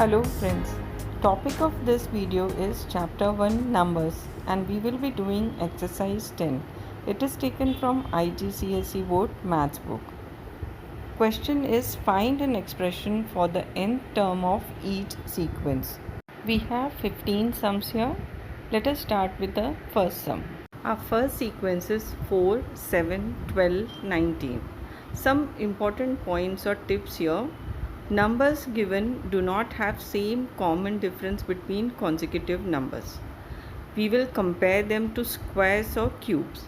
Hello friends, topic of this video is chapter 1 numbers and we will be doing exercise 10. It is taken from IGCSE board maths book. Question is find an expression for the nth term of each sequence. We have 15 sums here. Let us start with the first sum. Our first sequence is 4, 7, 12, 19. Some important points or tips here. Numbers given do not have same common difference between consecutive numbers. We will compare them to squares or cubes.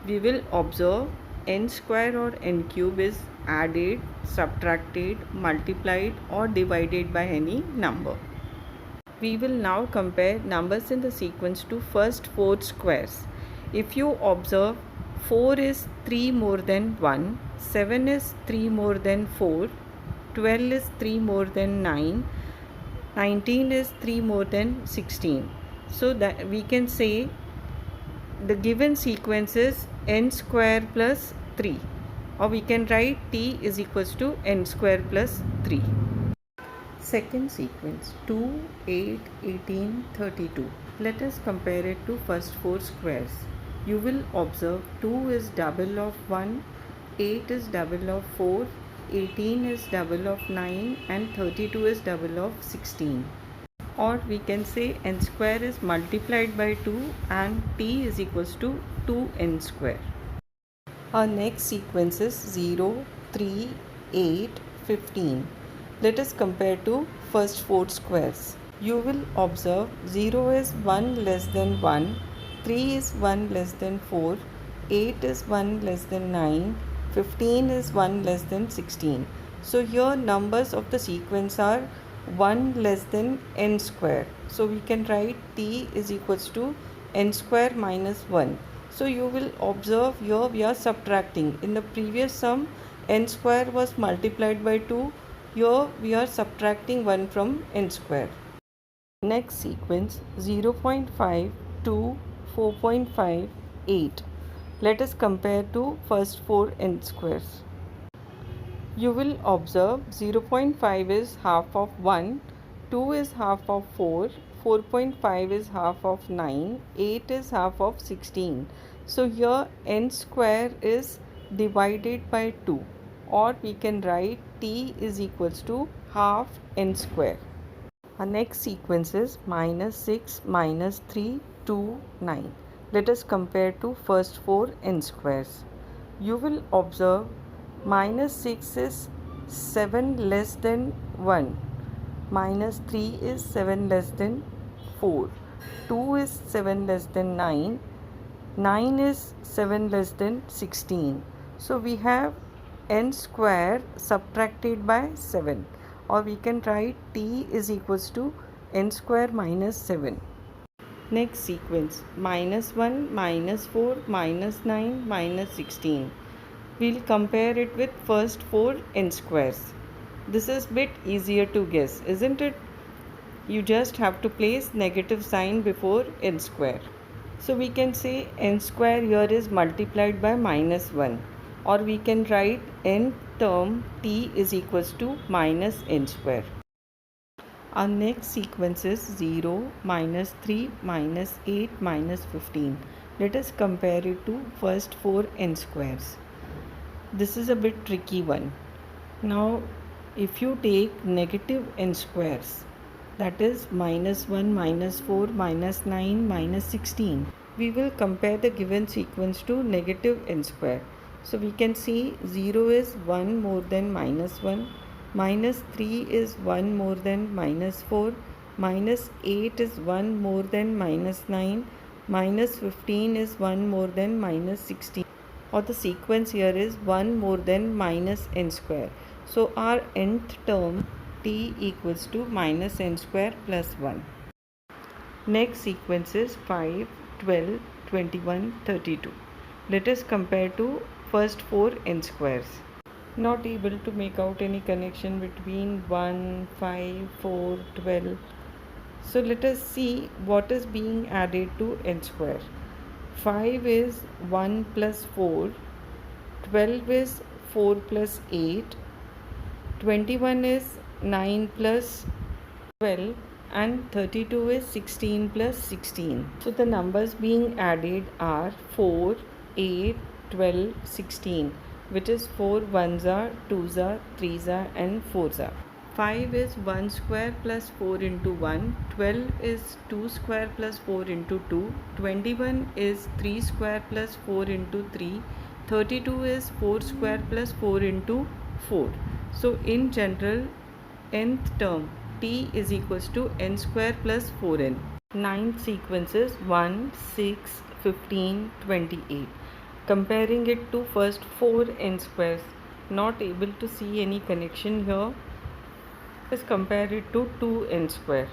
We will observe n square or n cube is added, subtracted, multiplied or divided by any number. We will now compare numbers in the sequence to first 4 squares. If you observe 4 is 3 more than 1, 7 is 3 more than 4, 12 is 3 more than 9, 19 is 3 more than 16. So that we can say the given sequence is n square plus 3, or we can write t is equals to n square plus 3. Second sequence 2, 8, 18, 32. Let us compare it to first 4 squares. You will observe 2 is double of 1, 8 is double of 4, 18 is double of 9 and 32 is double of 16. Or we can say n square is multiplied by 2 and t is equals to 2n square. Our next sequence is 0, 3, 8, 15. Let us compare to first 4 squares. You will observe 0 is 1 less than 1, 3 is 1 less than 4, 8 is 1 less than 9, 15 is 1 less than 16. So here numbers of the sequence are 1 less than n square. So we can write t is equals to n square minus 1. So you will observe here we are subtracting. In the previous sum n square was multiplied by 2. Here we are subtracting 1 from n square. Next sequence 0.5, 2, 4.5, 8. Let us compare to first 4 n squares. You will observe 0.5 is half of 1, 2 is half of 4, 4.5 is half of 9, 8 is half of 16. So here n square is divided by 2, or we can write t is equals to half n square. Our next sequence is minus 6, minus 3, 2, 9. Let us compare to first 4 n squares. You will observe minus 6 is 7 less than 1, minus 3 is 7 less than 4, 2 is 7 less than 9, 9 is 7 less than 16. So we have n square subtracted by 7, or we can write t is equals to n square minus 7. Next sequence minus 1, minus 4, minus 9, minus 16. We'll compare it with first 4 n squares. This is bit easier to guess, isn't it? You just have to place negative sign before n square. So we can say n square here is multiplied by minus 1, or we can write nth term t is equals to minus n square. Our next sequence is 0, minus 3, minus 8, minus 15. Let us compare it to first 4 n squares. This is a bit tricky one. Now if you take negative n squares, that is minus 1, minus 4, minus 9, minus 16, we will compare the given sequence to negative n square. So we can see 0 is 1 more than minus 1, minus 3 is 1 more than minus 4, minus 8 is 1 more than minus 9, minus 15 is 1 more than minus 16, or the sequence here is 1 more than minus n square. So our nth term t equals to minus n square plus 1. Next sequence is 5, 12, 21, 32. Let us compare to first 4 n squares. Not able to make out any connection between 1, 5, 4, 12. So let us see what is being added to n square. 5 is 1 plus 4, 12 is 4 plus 8, 21 is 9 plus 12 and 32 is 16 plus 16. So the numbers being added are 4, 8, 12, 16, which is 4 ones are, 2s are, 3s are and 4s are. 5 is 1 square plus 4 into 1, 12 is 2 square plus 4 into 2, 21 is 3 square plus 4 into 3, 32 is 4 square plus 4 into 4. So in general, nth term t is equals to n square plus 4n. Ninth sequence is 1, 6, 15, 28. Comparing it to first 4 n squares, not able to see any connection here. Let's compare it to 2n square.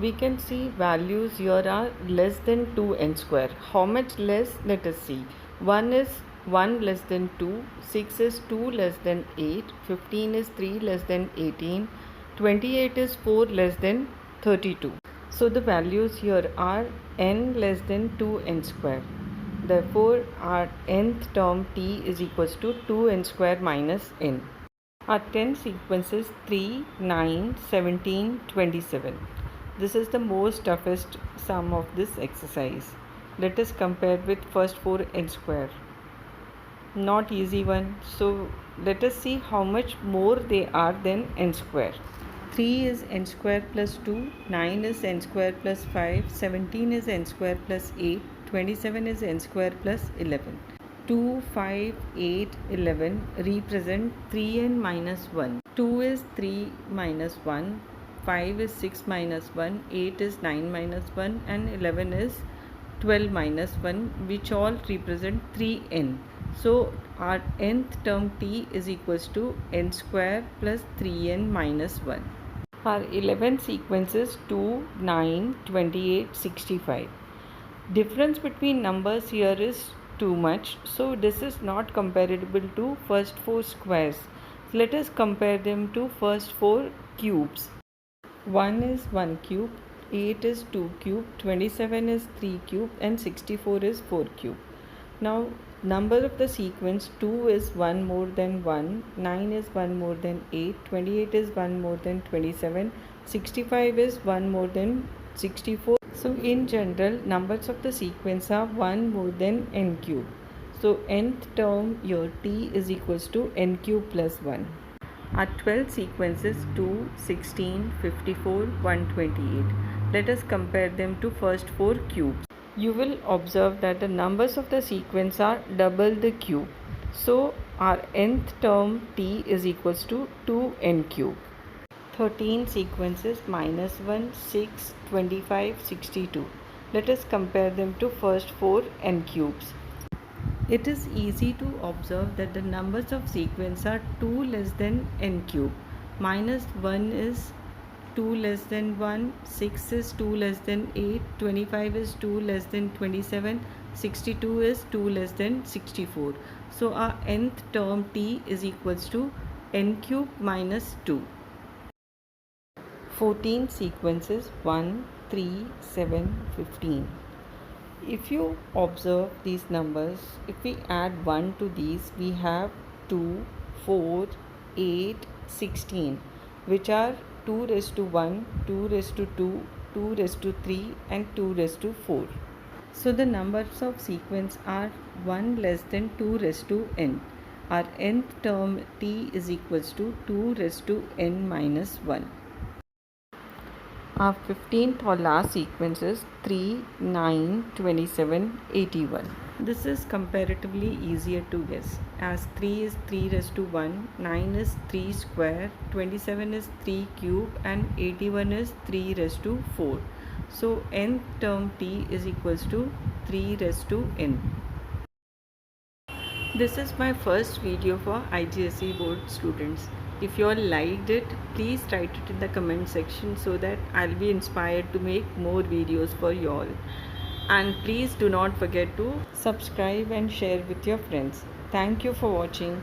We can see values here are less than 2n square. How much less? Let us see. 1 is 1 less than 2, 6 is 2 less than 8, 15 is 3 less than 18, 28 is 4 less than 32. So the values here are n less than 2n square. Therefore, our nth term t is equals to 2n square minus n. Our 10 sequence is 3, 9, 17, 27. This is the most toughest sum of this exercise. Let us compare with first 4 n square. Not easy one. So let us see how much more they are than n square. 3 is n square plus 2, 9 is n square plus 5, 17 is n square plus 8, 27 is n square plus 11. 2, 5, 8, 11 represent 3n minus 1. 2 is 3 minus 1, 5 is 6 minus 1, 8 is 9 minus 1 and 11 is 12 minus 1, which all represent 3n. So our nth term t is equals to n square plus 3n minus 1. Our 11 sequence is 2, 9, 28, 65. Difference between numbers here is too much, so this is not comparable to first 4 squares. So let us compare them to first 4 cubes. 1 is 1 cube, 8 is 2 cube, 27 is 3 cube and 64 is 4 cube. Now number of the sequence 2 is 1 more than 1, 9 is 1 more than 8, 28 is 1 more than 27, 65 is 1 more than 64. So in general, numbers of the sequence are 1 more than n cube. So nth term your t is equals to n cube plus 1. Our 12 sequences 2, 16, 54, 128. Let us compare them to first 4 cubes. You will observe that the numbers of the sequence are double the cube. So our nth term t is equals to 2n cube. 13 sequences minus 1, 6, 25, 62. Let us compare them to first 4 n cubes. It is easy to observe that the numbers of sequence are 2 less than n cube. Minus 1 is 2 less than 1, 6 is 2 less than 8, 25 is 2 less than 27, 62 is 2 less than 64. So our nth term t is equals to n cube minus 2. 14 sequences 1, 3, 7, 15. If you observe these numbers, if we add 1 to these, we have 2, 4, 8, 16, which are 2 raised to 1, 2 raised to 2, 2 raised to 3 and 2 raised to 4. So the numbers of sequence are 1 less than 2 raised to n. Our nth term t is equals to 2 raised to n minus 1. Our 15th or last sequence is 3, 9, 27, 81. This is comparatively easier to guess, as 3 is 3 raised to 1, 9 is 3 square, 27 is 3 cube and 81 is 3 raised to 4. So nth term t is equals to 3 raised to n. This is my first video for IGCSE board students. If you all liked it, please write it in the comment section so that I'll be inspired to make more videos for you all. And please do not forget to subscribe and share with your friends. Thank you for watching.